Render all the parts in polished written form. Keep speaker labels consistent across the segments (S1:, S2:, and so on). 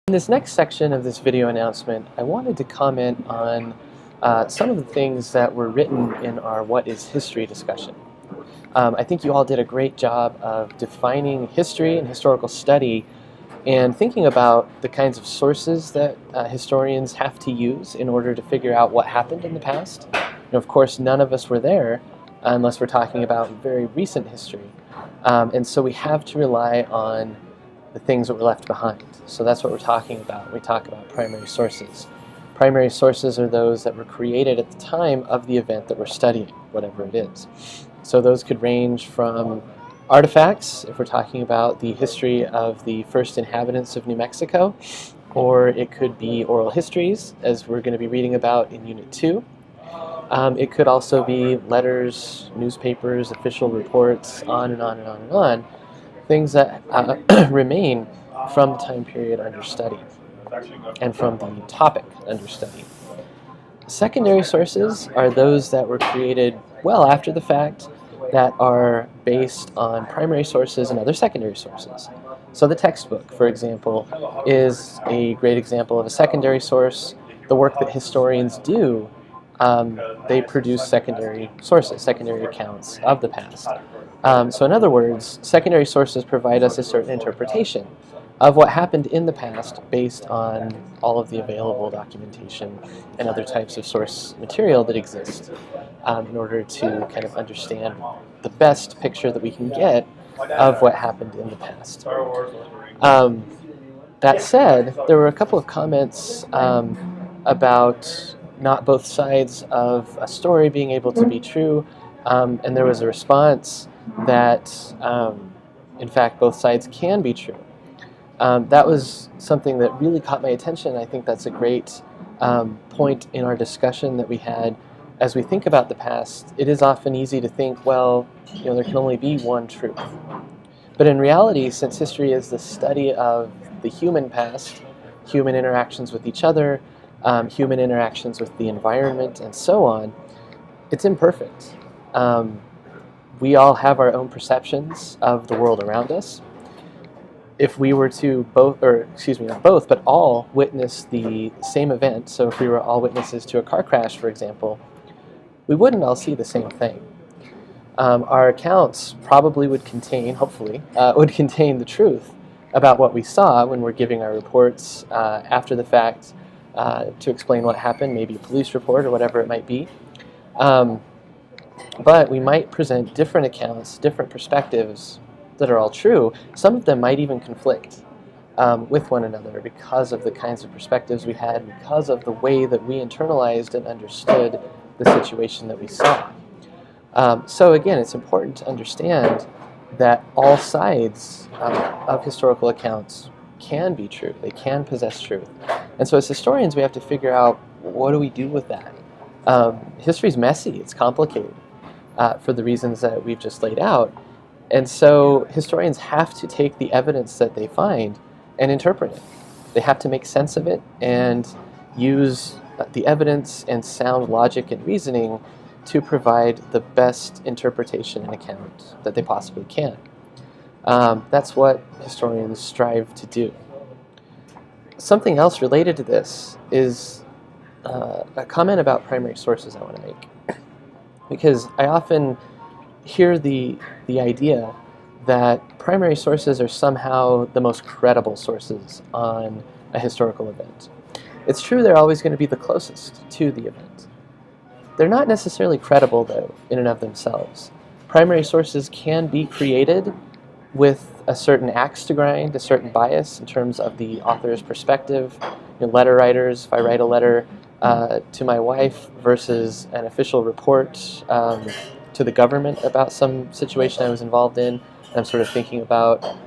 S1: In this next section of this video announcement, I wanted to comment on some of the things that were written in our What is History discussion. I think you all did a great job of defining history and historical study and thinking about the kinds of sources that historians have to use in order to figure out what happened in the past. And of course, none of us were there unless we're talking about very recent history. And so we have to rely on the things that were left behind. So that's what we're talking about when we talk about primary sources. Primary sources are those that were created at the time of the event that we're studying, whatever it is. So those could range from artifacts, if we're talking about the history of the first inhabitants of New Mexico, or it could be oral histories, as we're going to be reading about in Unit 2. It could also be letters, newspapers, official reports, on and on and on and on, things that remain from the time period under study and from the topic under study. Secondary sources are those that were created well after the fact that are based on primary sources and other secondary sources. So the textbook, for example, is a great example of a secondary source. The work that historians do, they produce secondary sources, secondary accounts of the past. So in other words, secondary sources provide us a certain interpretation of what happened in the past based on all of the available documentation and other types of source material that exist in order to kind of understand the best picture that we can get of what happened in the past. That said, there were a couple of comments about not both sides of a story being able to be true, and there was a response that, in fact, both sides can be true. That was something that really caught my attention. I think that's a great point in our discussion that we had. As we think about the past, it is often easy to think, well, there can only be one truth. But in reality, since history is the study of the human past, human interactions with each other, human interactions with the environment, and so on, it's imperfect. We all have our own perceptions of the world around us. If we were to not both, but all witness the same event, so if we were all witnesses to a car crash, for example, we wouldn't all see the same thing. Our accounts probably would contain, hopefully, would contain the truth about what we saw when we're giving our reports after the fact to explain what happened, maybe a police report or whatever it might be. But we might present different accounts, different perspectives that are all true. Some of them might even conflict with one another because of the kinds of perspectives we had, because of the way that we internalized and understood the situation that we saw. So again, it's important to understand that all sides of historical accounts can be true. They can possess truth. And so as historians, we have to figure out, what do we do with that? History's messy. It's complicated for the reasons that we've just laid out. And so historians have to take the evidence that they find and interpret it. They have to make sense of it and use the evidence and sound logic and reasoning to provide the best interpretation and account that they possibly can. That's what historians strive to do. Something else related to this is a comment about primary sources I want to make. Because I often hear the idea that primary sources are somehow the most credible sources on a historical event. It's true they're always going to be the closest to the event. They're not necessarily credible, though, in and of themselves. Primary sources can be created with a certain axe to grind, a certain bias in terms of the author's perspective. Letter writers, if I write a letter to my wife versus an official report to the government about some situation I was involved in, and I'm sort of thinking about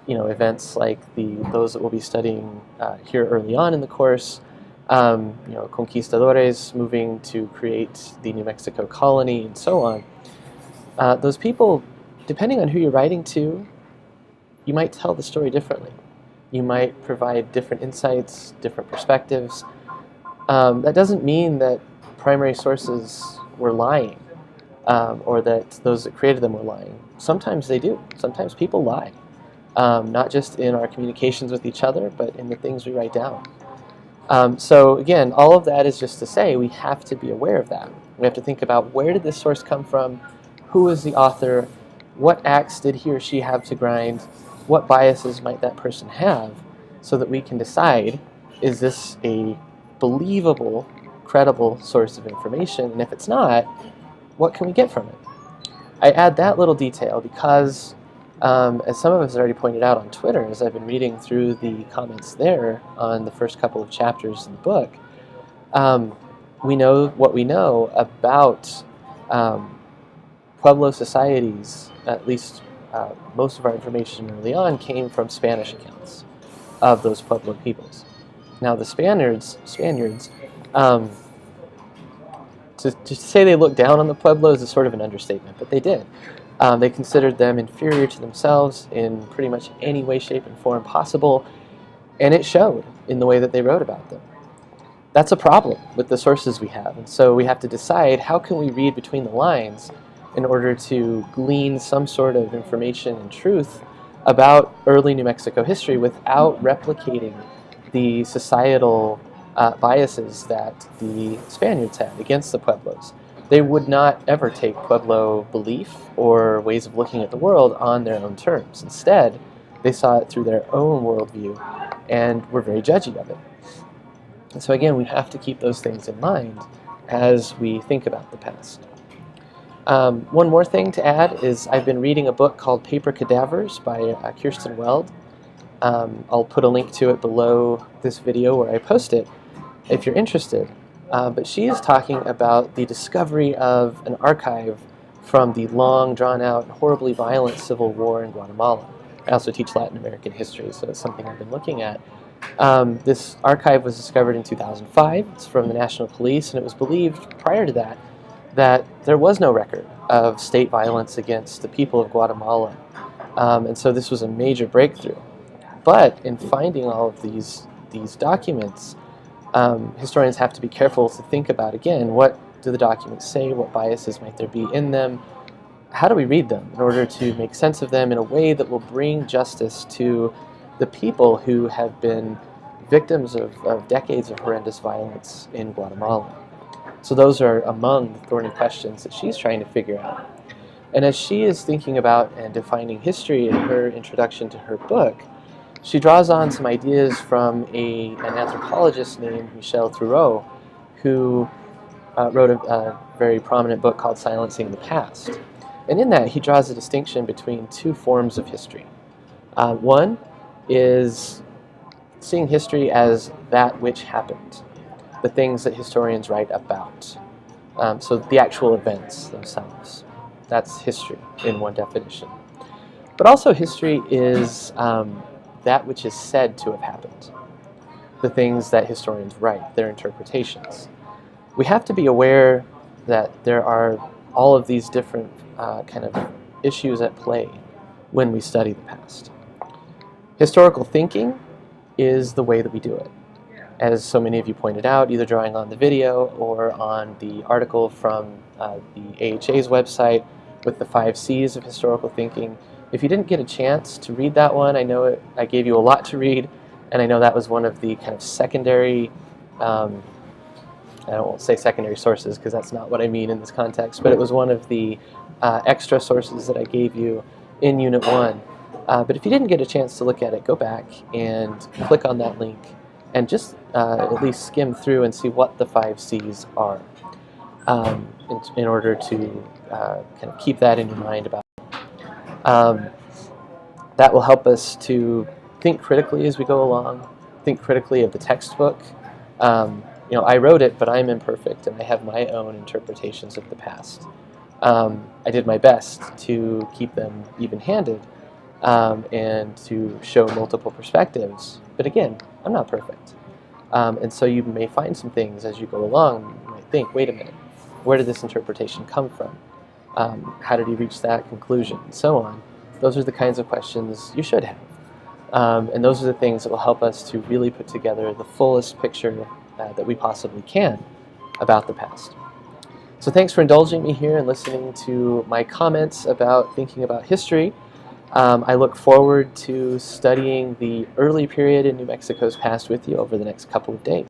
S1: events like those that we'll be studying here early on in the course. Conquistadores moving to create the New Mexico colony and so on. Those people, depending on who you're writing to, you might tell the story differently. You might provide different insights, different perspectives. That doesn't mean that primary sources were lying or that those that created them were lying. Sometimes they do. Sometimes people lie. not just in our communications with each other, but in the things we write down. So again, all of that is just to say we have to be aware of that. We have to think about, where did this source come from? Who is the author? What axe did he or she have to grind? What biases might that person have? So that we can decide, is this a believable, credible source of information? And if it's not, what can we get from it? I add that little detail because, as some of us already pointed out on Twitter, as I've been reading through the comments there on the first couple of chapters in the book, we know what we know about Pueblo societies. At least most of our information early on came from Spanish accounts of those Pueblo peoples. Now the Spaniards, to say they looked down on the Pueblos is sort of an understatement, but they did. They considered them inferior to themselves in pretty much any way, shape, and form possible, and it showed in the way that they wrote about them. That's a problem with the sources we have, and so we have to decide, how can we read between the lines in order to glean some sort of information and truth about early New Mexico history without replicating the societal biases that the Spaniards had against the Pueblos. They would not ever take Pueblo belief or ways of looking at the world on their own terms. Instead, they saw it through their own worldview and were very judgy of it. And so again, we have to keep those things in mind as we think about the past. One more thing to add is I've been reading a book called Paper Cadavers by Kirsten Weld. I'll put a link to it below this video where I post it if you're interested. But she is talking about the discovery of an archive from the long, drawn-out, horribly violent civil war in Guatemala. I also teach Latin American history, so it's something I've been looking at. This archive was discovered in 2005. It's from the National Police, and it was believed prior to that that there was no record of state violence against the people of Guatemala. And so this was a major breakthrough. But in finding all of these documents, historians have to be careful to think about, again, what do the documents say? What biases might there be in them? How do we read them in order to make sense of them in a way that will bring justice to the people who have been victims of decades of horrendous violence in Guatemala? So those are among the thorny questions that she's trying to figure out. And as she is thinking about and defining history in her introduction to her book, she draws on some ideas from an anthropologist named Michel Thureau, who wrote a very prominent book called Silencing the Past. And in that, he draws a distinction between two forms of history. One is seeing history as that which happened, the things that historians write about. So the actual events themselves. That's history in one definition. But also history is that which is said to have happened, the things that historians write, their interpretations. We have to be aware that there are all of these different kind of issues at play when we study the past. Historical thinking is the way that we do it. As so many of you pointed out, either drawing on the video or on the article from the AHA's website with the 5 C's of historical thinking. If you didn't get a chance to read that one, I know I gave you a lot to read, and I know that was one of the kind of secondary, I won't say secondary sources because that's not what I mean in this context, but it was one of the extra sources that I gave you in Unit 1. But if you didn't get a chance to look at it, go back and click on that link and just at least skim through and see what the 5 C's are in order to kind of keep that in your mind about it. That will help us to think critically as we go along, think critically of the textbook. You know, I wrote it, but I'm imperfect, and I have my own interpretations of the past. I did my best to keep them even-handed and to show multiple perspectives. But again, I'm not perfect. And so you may find some things as you go along. You might think, wait a minute, where did this interpretation come from? How did he reach that conclusion? And so on. Those are the kinds of questions you should have. And those are the things that will help us to really put together the fullest picture that we possibly can about the past. So thanks for indulging me here and listening to my comments about thinking about history. I look forward to studying the early period in New Mexico's past with you over the next couple of days.